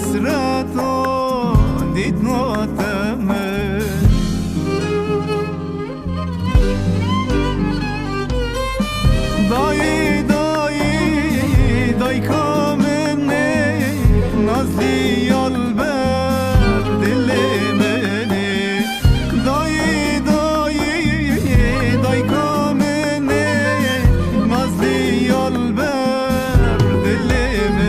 حسرت و دید ماتمه دایی دایی دای کامنه نازلی یال بر دل منه دایی دایی دای کامنه نازلی یال بر دل منه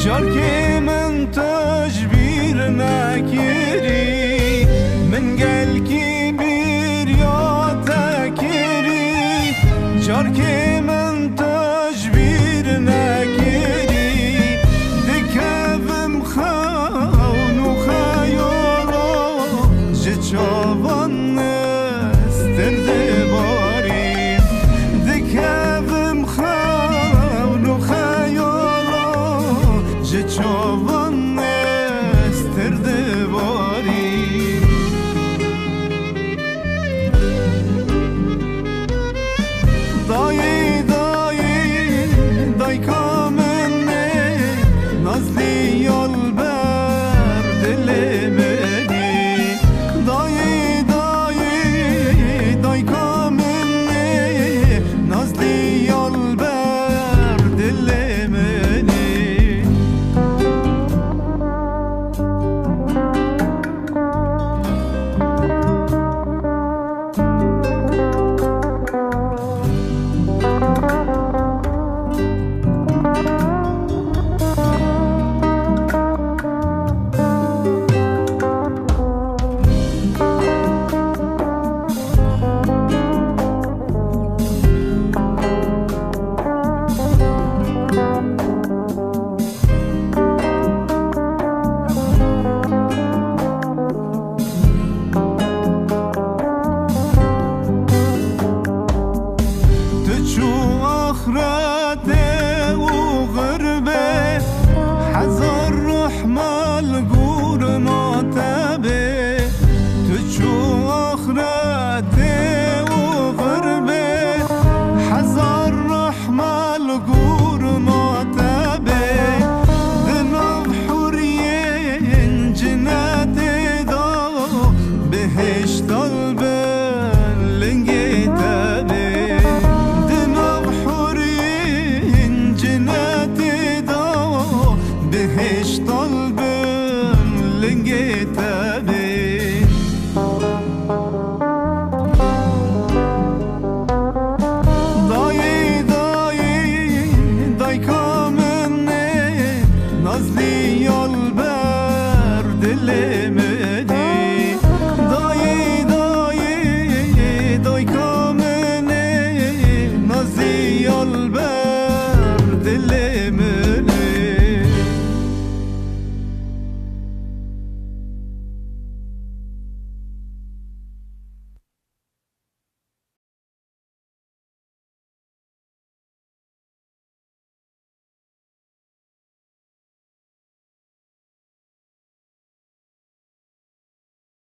جاركي من تجبير ناكيري من قال كبير يا تاكيري جاركي من تجبير ناكيري دكاف مخاون وخيالا جتشافن استردباري دكاف مخاون وخيالا جتشافن استردباري دایی دایی دای کامنه نازلی یال بر دل منی دایی دایی دای کامنه نازلی یال بر دل منی آخرته وغربه حذر رحمة قور ناتبه تشو آخرته وغربه حذر رحمة قور ناتبه ذنب حرية جنات دا بهشت البن لنجيتبه بهش طلبم لقيت أبي ضاي ضاي ضاي كامني نازلي